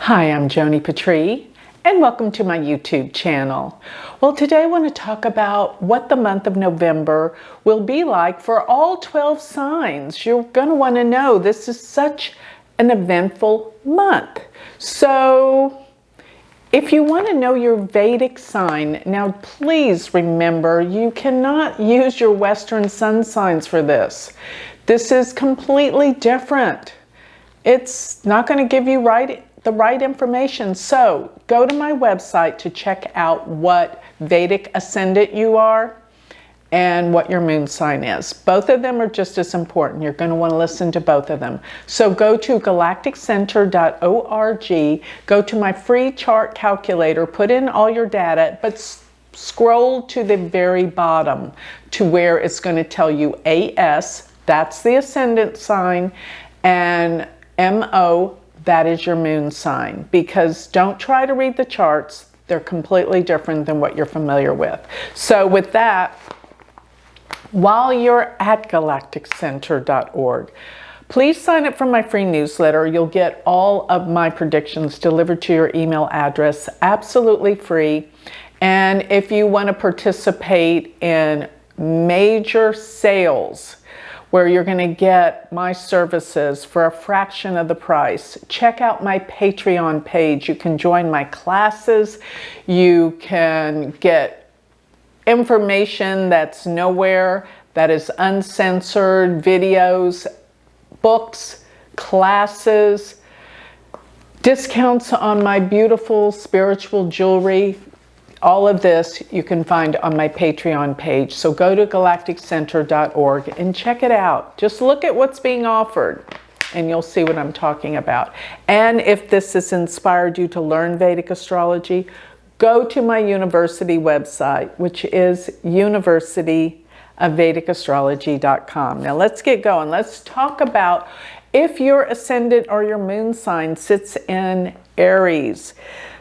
Hi, I'm Joni Patry, and welcome to my YouTube channel. Well, today I want to talk about what the month of November will be like for all 12 signs. You're going to want to know this is such an eventful month. So, if you want to know your Vedic sign, now please remember you cannot use your Western sun signs for this. This is completely different. It's not going to give you the right information. So go to my website to check out what Vedic ascendant you are and what your moon sign is. Both of them are just as important. You're going to want to listen to both of them. So go to galacticcenter.org, go to my free chart calculator, put in all your data, but scroll to the very bottom to where it's going to tell you AS, that's the ascendant sign, and MO, that is your moon sign. Because don't try to read the charts. They're completely different than what you're familiar with. So with that, while you're at galacticcenter.org, please sign up for my free newsletter. You'll get all of my predictions delivered to your email address, absolutely free. And if you want to participate in major sales, where you're going to get my services for a fraction of the price, check out my Patreon page. You can join my classes. You can get information that's nowhere, that is uncensored, videos, books, classes, discounts on my beautiful spiritual jewelry. All of this you can find on my Patreon page. So go to galacticcenter.org and check it out. Just look at what's being offered and you'll see what I'm talking about. And if this has inspired you to learn Vedic astrology, go to my university website, which is universityofvedicastrology.com. Now let's get going. Let's talk about if your ascendant or your moon sign sits in Aries.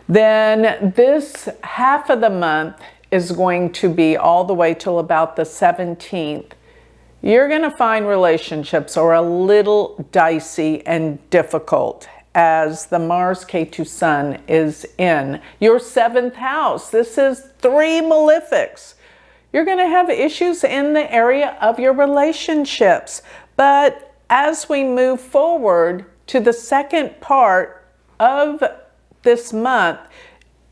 Then this half of the month is going to be all the way till about the 17th. You're going to find relationships are a little dicey and difficult as the Mars K2 Sun is in your 7th house. This is 3 malefics. You're going to have issues in the area of your relationships. But as we move forward to the second part of this month,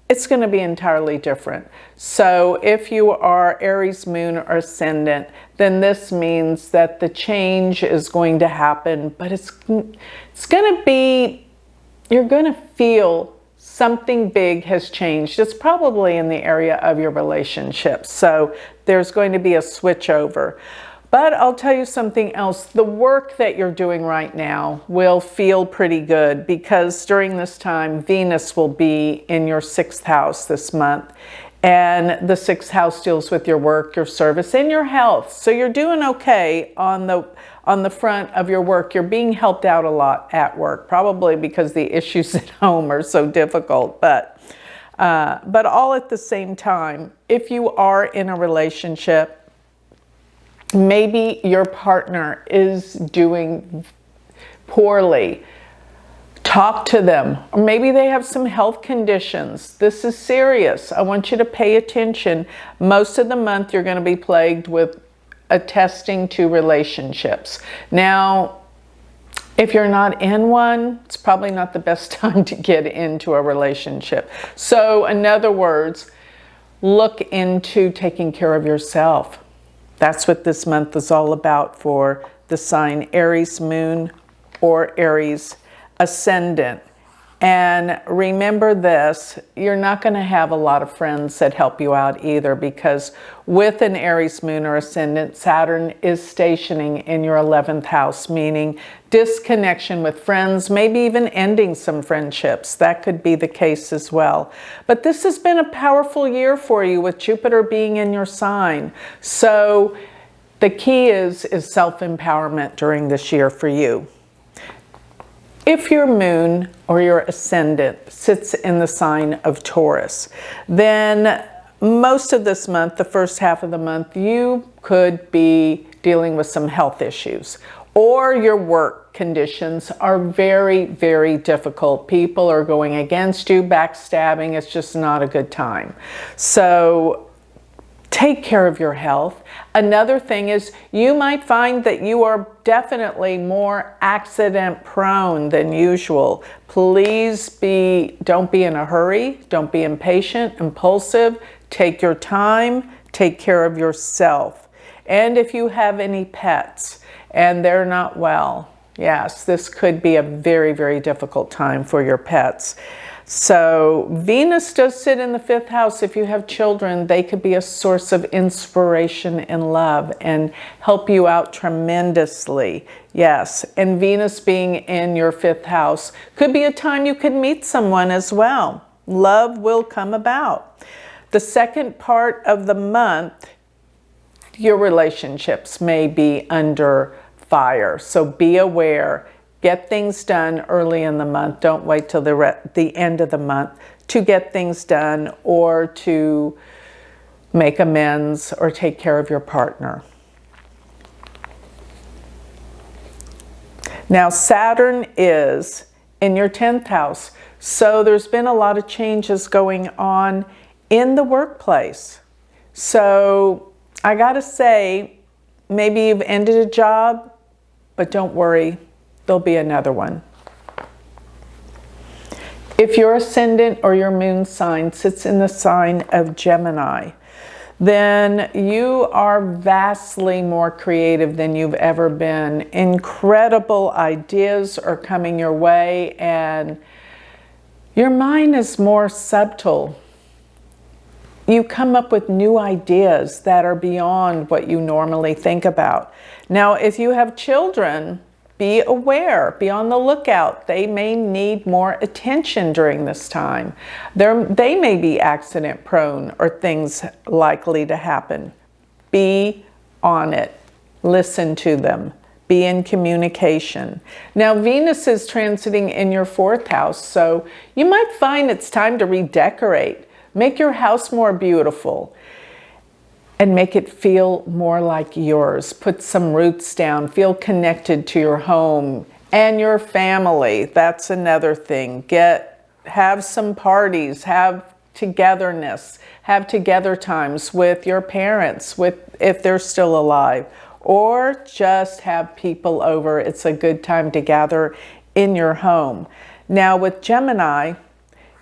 it's going to be entirely different. So if you are Aries moon or ascendant, then this means that the change is going to happen, but it's going to be, you're going to feel something big has changed. It's probably in the area of your relationships. So there's going to be a switch over. But I'll tell you something else. The work that you're doing right now will feel pretty good because during this time, Venus will be in your 6th house this month. And the 6th house deals with your work, your service, and your health. So you're doing okay on the front of your work. You're being helped out a lot at work, probably because the issues at home are so difficult. But all at the same time, if you are in a relationship, maybe your partner is doing poorly. Talk to them. Or maybe they have some health conditions. This is serious. I want you to pay attention. Most of the month you're going to be plagued with attesting to relationships. Now, if you're not in one, it's probably not the best time to get into a relationship. So, in other words, look into taking care of yourself. That's what this month is all about for the sign Aries moon or Aries ascendant. And remember this, you're not going to have a lot of friends that help you out either, because with an Aries moon or ascendant, Saturn is stationing in your 11th house, meaning disconnection with friends, maybe even ending some friendships. That could be the case as well. But this has been a powerful year for you with Jupiter being in your sign. So the key is self-empowerment during this year for you. If your moon or your ascendant sits in the sign of Taurus, then most of this month, the first half of the month, you could be dealing with some health issues. or your work conditions are very, very difficult. People are going against you, backstabbing. It's just not a good time. So take care of your health. Another thing is you might find that you are definitely more accident prone than usual. Please don't be in a hurry. Don't be impatient, impulsive. Take your time. Take care of yourself. And if you have any pets and they're not well, yes, this could be a very, very difficult time for your pets. So Venus does sit in the 5th house. If you have children, they could be a source of inspiration and love and help you out tremendously. Yes, and Venus being in your 5th house could be a time you could meet someone as well. Love will come about. The second part of the month, your relationships may be under fire. So be aware. Get things done early in the month. Don't wait till the end of the month to get things done or to make amends or take care of your partner. Now, Saturn is in your 10th house. So there's been a lot of changes going on in the workplace. So I gotta say, maybe you've ended a job, but don't worry. There'll be another one. If your ascendant or your moon sign sits in the sign of Gemini, then you are vastly more creative than you've ever been. Incredible ideas are coming your way and your mind is more subtle. You come up with new ideas that are beyond what you normally think about. Now, if you have children, be aware, be on the lookout. They may need more attention during this time. They may be accident prone or things likely to happen. Be on it. Listen to them. Be in communication. Now, Venus is transiting in your 4th house, so you might find it's time to redecorate. Make your house more beautiful and make it feel more like yours. Put some roots down. Feel connected to your home and your family. That's another thing. Have some parties. Have togetherness. Have together times with your parents, if they're still alive. Or just have people over. It's a good time to gather in your home. Now with Gemini,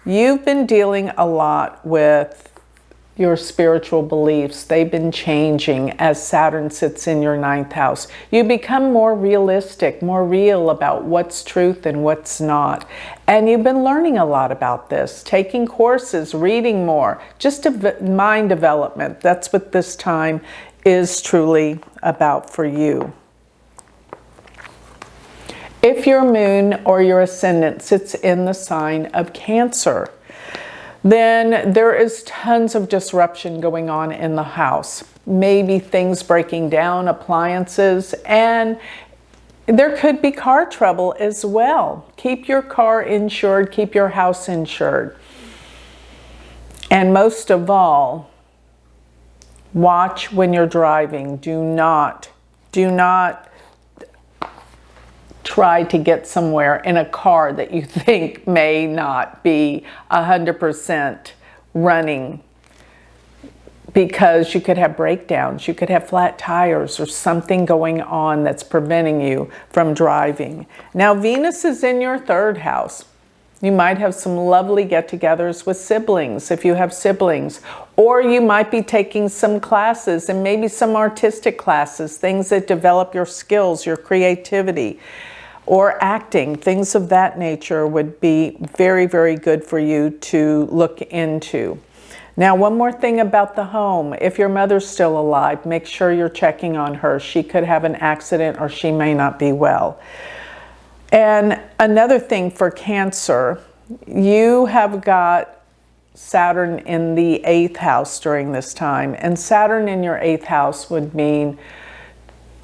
you've been dealing a lot with your spiritual beliefs. They've been changing as Saturn sits in your 9th house. You become more realistic, more real about what's truth and what's not. And you've been learning a lot about this, taking courses, reading more, just mind development. That's what this time is truly about for you. If your moon or your ascendant sits in the sign of Cancer, then there is tons of disruption going on in the house. Maybe things breaking down, appliances, and there could be car trouble as well. Keep your car insured, keep your house insured. And most of all, watch when you're driving. Do not try to get somewhere in a car that you think may not be 100% running, because you could have breakdowns, you could have flat tires or something going on that's preventing you from driving. Now Venus is in your 3rd house. You might have some lovely get-togethers with siblings if you have siblings, or you might be taking some classes and maybe some artistic classes, things that develop your skills, your creativity, or acting. Things of that nature would be very, very good for you to look into. Now, one more thing about the home. If your mother's still alive, make sure you're checking on her. She could have an accident or she may not be well. And another thing for Cancer, you have got Saturn in the 8th house during this time. And Saturn in your 8th house would mean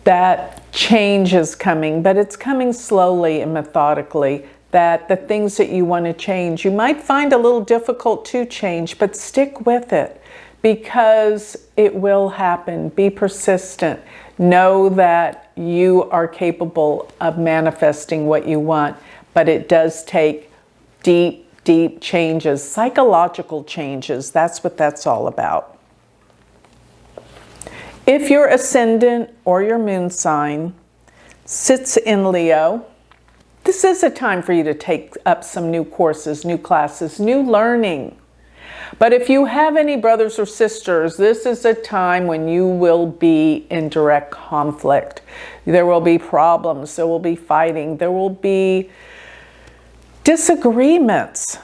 that change is coming, but it's coming slowly and methodically. That the things that you want to change, you might find a little difficult to change, but stick with it because it will happen. Be persistent. Know that you are capable of manifesting what you want, but it does take deep, deep changes, psychological changes. That's what that's all about. If your ascendant or your moon sign sits in Leo, this is a time for you to take up some new courses, new classes, new learning. But if you have any brothers or sisters, this is a time when you will be in direct conflict. There will be problems, there will be fighting, there will be disagreements.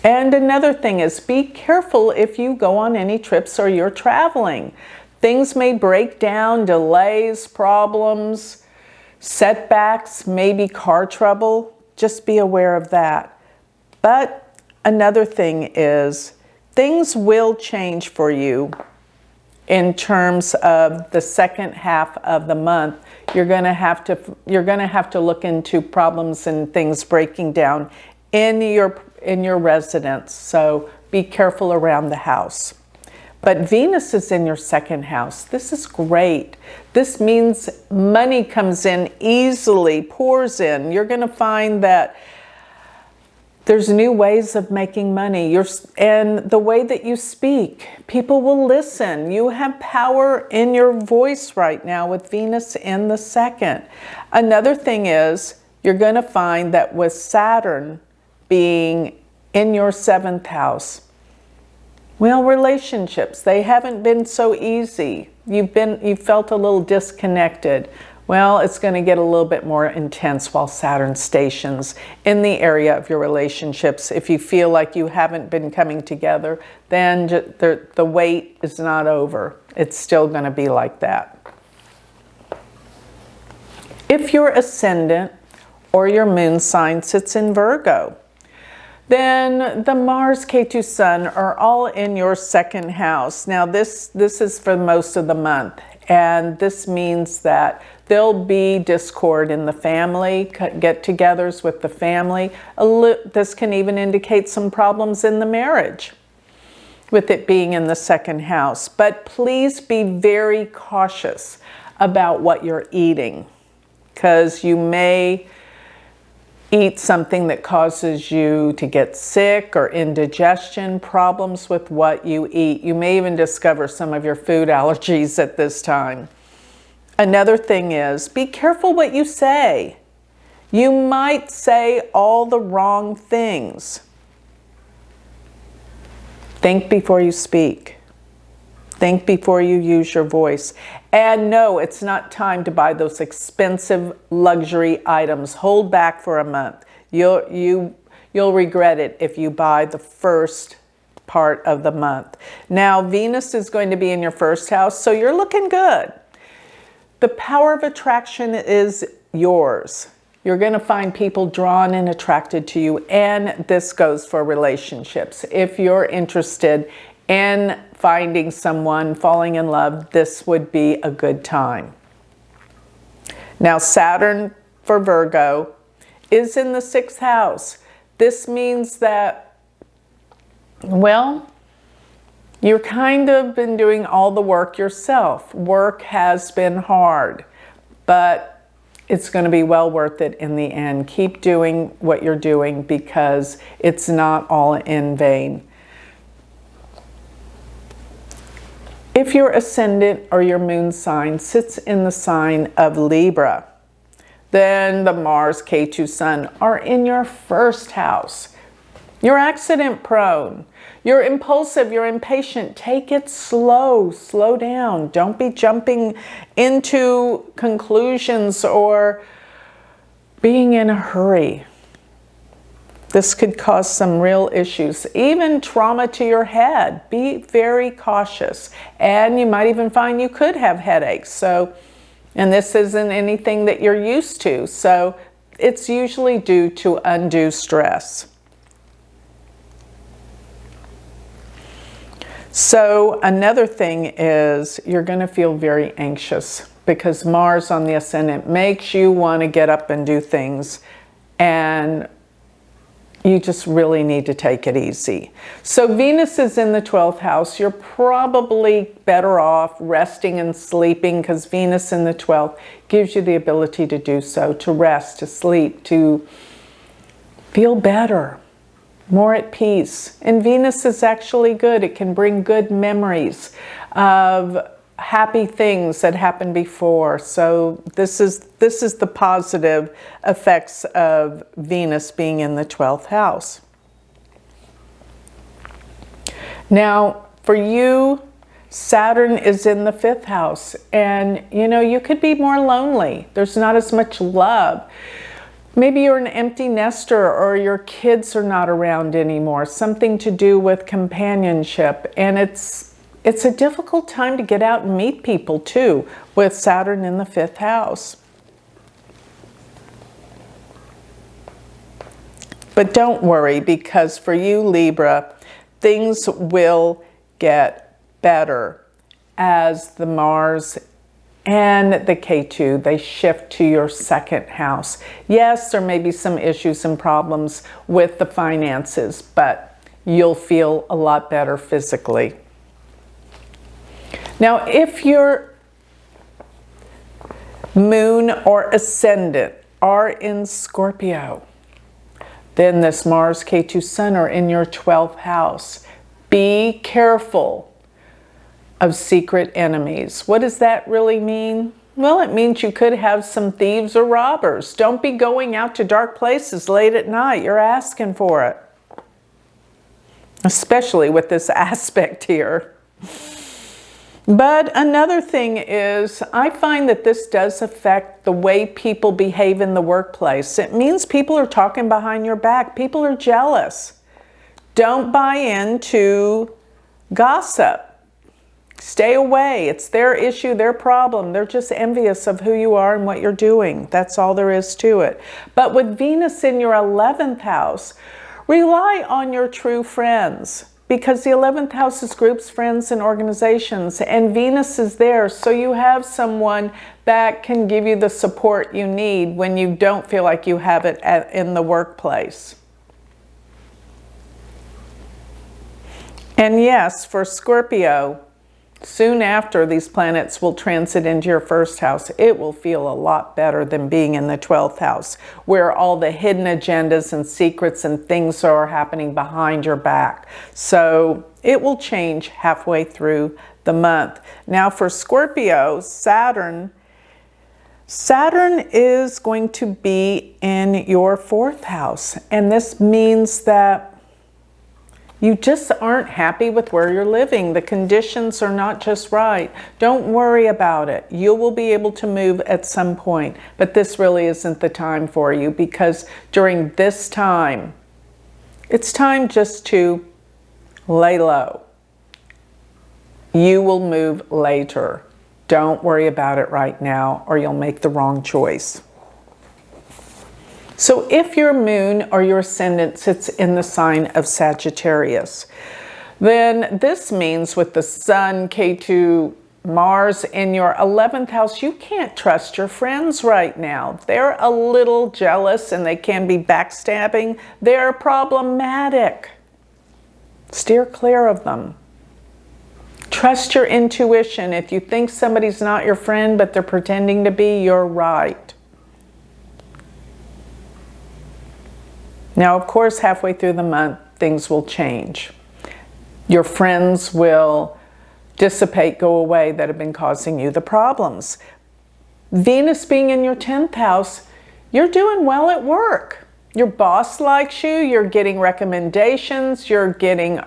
And another thing is, be careful if you go on any trips or you're traveling. Things may break down, delays, problems, setbacks, maybe car trouble. Just be aware of that. But another thing is, things will change for you in terms of the second half of the month. You're going to have to look into problems and things breaking down in your residence. So be careful around the house. But Venus is in your second house. This is great. This means money comes in easily, pours in. You're going to find that there's new ways of making money. And the way that you speak, people will listen. You have power in your voice right now with Venus in the second. Another thing is, you're going to find that with Saturn being in your seventh house, well, relationships, they haven't been so easy. You've felt a little disconnected. Well, it's going to get a little bit more intense while Saturn stations in the area of your relationships. If you feel like you haven't been coming together, then the wait is not over. It's still going to be like that. If your ascendant or your moon sign sits in Virgo, then the Mars, Ketu, Sun are all in your second house. Now this is for most of the month, and this means that there'll be discord in the family, get-togethers with the family. This can even indicate some problems in the marriage with it being in the second house. But please be very cautious about what you're eating, because you may eat something that causes you to get sick or indigestion, problems with what you eat. You may even discover some of your food allergies at this time. Another thing is, be careful what you say. You might say all the wrong things. Think before you speak. Think before you use your voice. And no, it's not time to buy those expensive luxury items. Hold back for a month. You'll regret it if you buy the first part of the month. Now, Venus is going to be in your first house, so you're looking good. The power of attraction is yours. You're going to find people drawn and attracted to you, and this goes for relationships. If you're interested in finding someone, falling in love, this would be a good time. Now, Saturn for Virgo is in the sixth house. This means that, well, you're kind of been doing all the work yourself. Work has been hard, but it's going to be well worth it in the end. Keep doing what you're doing because it's not all in vain. If your ascendant or your moon sign sits in the sign of Libra, then the Mars, Ketu, Sun are in your first house. You're accident prone. You're impulsive. You're impatient. Take it slow. Slow down. Don't be jumping into conclusions or being in a hurry. This could cause some real issues, even trauma to your head. Be very cautious. And you might even find you could have headaches. And this isn't anything that you're used to. So it's usually due to undue stress. So another thing is you're going to feel very anxious because Mars on the ascendant makes you want to get up and do things. And you just really need to take it easy. So Venus is in the 12th house. You're probably better off resting and sleeping, because Venus in the 12th gives you the ability to do so, to rest, to sleep, to feel better, more at peace. And Venus is actually good. It can bring good memories of happy things that happened before. So this is the positive effects of Venus being in the 12th house. Now, for you, Saturn is in the 5th house, and you could be more lonely. There's not as much love. Maybe you're an empty nester, or your kids are not around anymore. Something to do with companionship, and it's a difficult time to get out and meet people too, with Saturn in the 5th house. But don't worry, because for you, Libra, things will get better as the Mars and the K2, they shift to your 2nd house. Yes, there may be some issues and problems with the finances, but you'll feel a lot better physically. Now, if your moon or ascendant are in Scorpio, then this Mars, K2, Sun are in your 12th house. Be careful of secret enemies. What does that really mean? Well, it means you could have some thieves or robbers. Don't be going out to dark places late at night. You're asking for it. Especially with this aspect here. But another thing is, I find that this does affect the way people behave in the workplace. It means people are talking behind your back. People are jealous. Don't buy into gossip. Stay away. It's their issue, their problem. They're just envious of who you are and what you're doing. That's all there is to it. But with Venus in your 11th house, rely on your true friends, because the 11th house is groups, friends, and organizations, and Venus is there, so you have someone that can give you the support you need when you don't feel like you have it in the workplace. And yes, for Scorpio, soon after these planets will transit into your 1st house, it will feel a lot better than being in the 12th house, where all the hidden agendas and secrets and things are happening behind your back. So it will change halfway through the month. Now for Scorpio, Saturn is going to be in your 4th house. And this means that you just aren't happy with where you're living. The conditions are not just right. Don't worry about it. You will be able to move at some point, but this really isn't the time for you, because during this time, it's time just to lay low. You will move later. Don't worry about it right now, or you'll make the wrong choice. So if your moon or your ascendant sits in the sign of Sagittarius, then this means with the Sun, K2, Mars in your 11th house, you can't trust your friends right now. They're a little jealous and they can be backstabbing. They're problematic. Steer clear of them. Trust your intuition. If you think somebody's not your friend but they're pretending to be, you're right. Now, of course, halfway through the month, things will change. Your friends will dissipate, go away, that have been causing you the problems. Venus being in your 10th house, you're doing well at work. Your boss likes you, you're getting recommendations, you're getting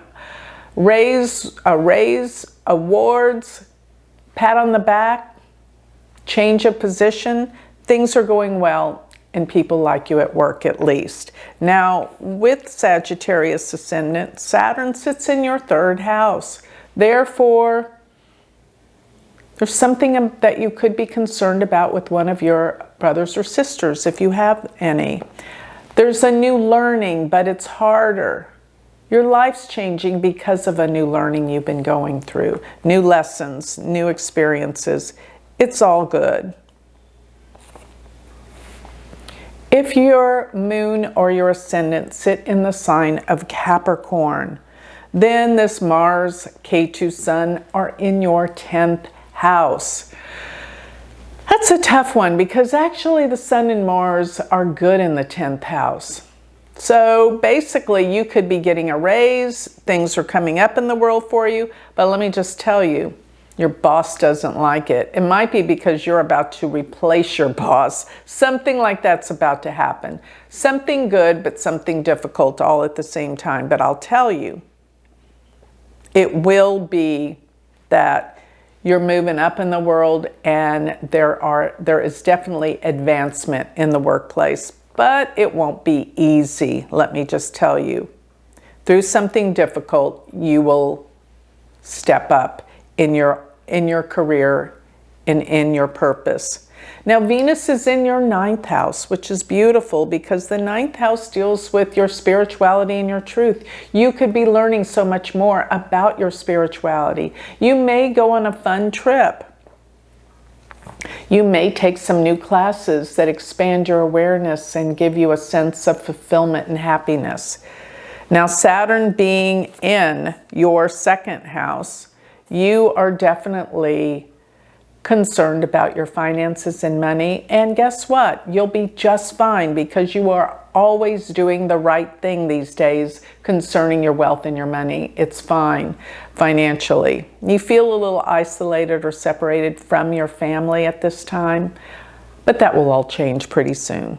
raise, awards, pat on the back, change of position. Things are going well, and people like you at work at least. Now, with Sagittarius ascendant, Saturn sits in your 3rd house. Therefore, there's something that you could be concerned about with one of your brothers or sisters, if you have any. There's a new learning, but it's harder. Your life's changing because of a new learning you've been going through. New lessons, new experiences. It's all good. If your moon or your ascendant sit in the sign of Capricorn, then this Mars, K2 Sun are in your 10th house. That's a tough one because actually the Sun and Mars are good in the 10th house. So basically you could be getting a raise, things are coming up in the world for you, but let me just tell you, your boss doesn't like it. It might be because you're about to replace your boss. Something like that's about to happen. Something good, but something difficult all at the same time. But I'll tell you, it will be that you're moving up in the world and there is definitely advancement in the workplace, but it won't be easy, let me just tell you. Through something difficult, you will step up in your career and in your purpose. Now, Venus is in your 9th house, which is beautiful because the 9th house deals with your spirituality and your truth. You could be learning so much more about your spirituality. You may go on a fun trip. You may take some new classes that expand your awareness and give you a sense of fulfillment and happiness. Now, Saturn being in your 2nd house, you are definitely concerned about your finances and money. And guess what? You'll be just fine because you are always doing the right thing these days concerning your wealth and your money. It's fine financially. You feel a little isolated or separated from your family at this time, but that will all change pretty soon.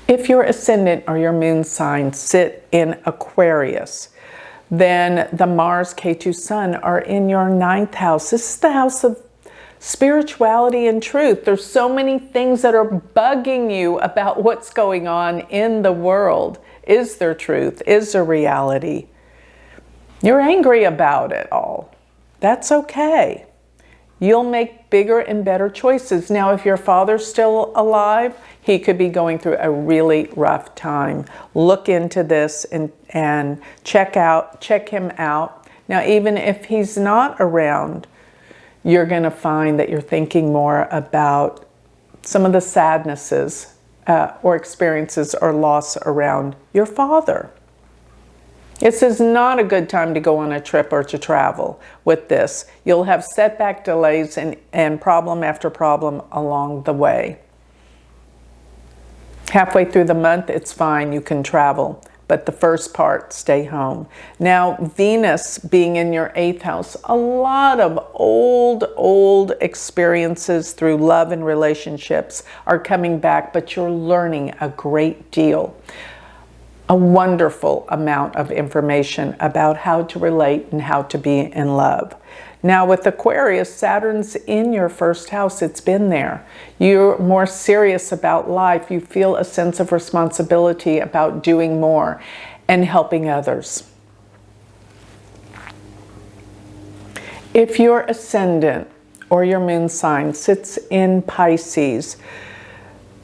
If your ascendant or your moon sign sit in Aquarius, then the Mars, K2 Sun are in your 9th house. This is the house of spirituality and truth. There's so many things that are bugging you about what's going on in the world. Is there truth? Is there reality? You're angry about it all. That's okay. You'll make bigger and better choices. Now, if your father's still alive, he could be going through a really rough time. Look into this and check him out. Now, even if he's not around, you're going to find that you're thinking more about some of the sadnesses or experiences or loss around your father. This is not a good time to go on a trip or to travel with this. You'll have setback, delays, and problem after problem along the way. Halfway through the month, it's fine, you can travel. But the first part, stay home. Now, Venus being in your 8th house, a lot of old experiences through love and relationships are coming back, but you're learning a great deal. A wonderful amount of information about how to relate and how to be in love. Now with Aquarius, Saturn's in your 1st house. It's been there. You're more serious about life. You feel a sense of responsibility about doing more and helping others. If your ascendant or your moon sign sits in Pisces,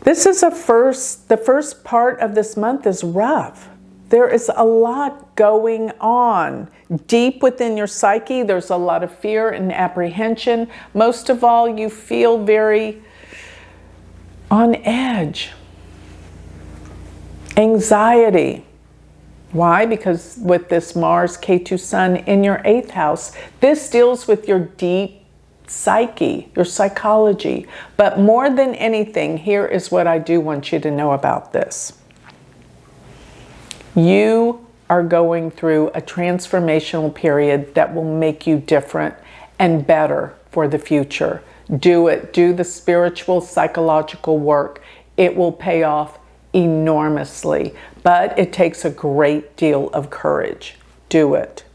this is the first part of this month is rough. There is a lot going on. Deep within your psyche, there's a lot of fear and apprehension. Most of all, you feel very on edge. Anxiety. Why? Because with this Mars, K2 Sun in your 8th house, this deals with your deep psyche, your psychology. But more than anything, here is what I do want you to know about this. You are going through a transformational period that will make you different and better for the future. Do it. Do the spiritual, psychological work. It will pay off enormously, but it takes a great deal of courage. Do it.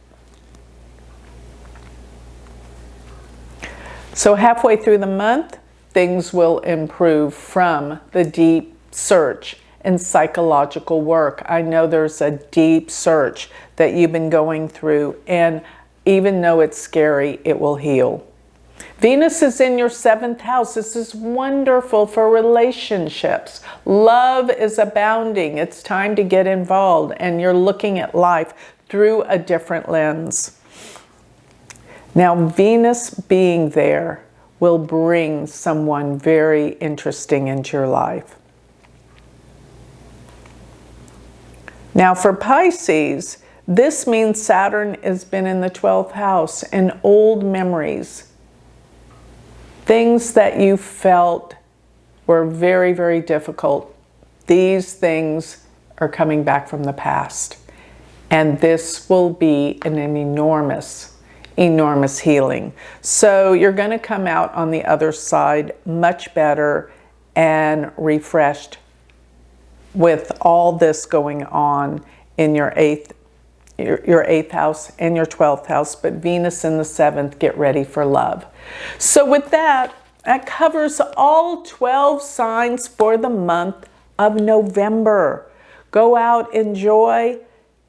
So halfway through the month, things will improve from the deep search and psychological work. I know there's a deep search that you've been going through, and even though it's scary, it will heal. Venus is in your 7th house. This is wonderful for relationships. Love is abounding. It's time to get involved, and you're looking at life through a different lens. Now, Venus being there will bring someone very interesting into your life. Now for Pisces, this means Saturn has been in the 12th house and old memories. Things that you felt were very, very difficult. These things are coming back from the past. And this will be an enormous, enormous healing. So you're going to come out on the other side much better and refreshed with all this going on in your eighth house and your 12th house, but Venus in the 7th, get ready for love. So with that, that covers all 12 signs for the month of November. Go out, enjoy.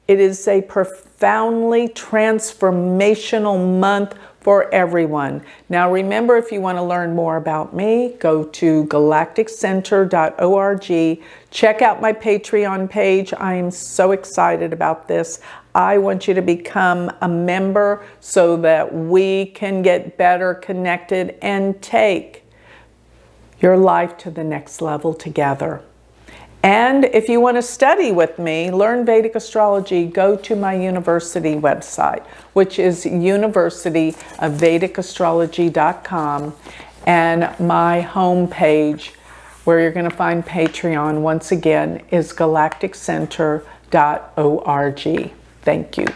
It is a profoundly transformational month for everyone. Now remember, if you want to learn more about me, go to galacticcenter.org. Check out my Patreon page. I am so excited about this. I want you to become a member so that we can get better connected and take your life to the next level together. And if you want to study with me, learn Vedic astrology, go to my university website, which is universityofvedicastrology.com, and my homepage, where you're going to find Patreon, once again, is galacticcenter.org. Thank you.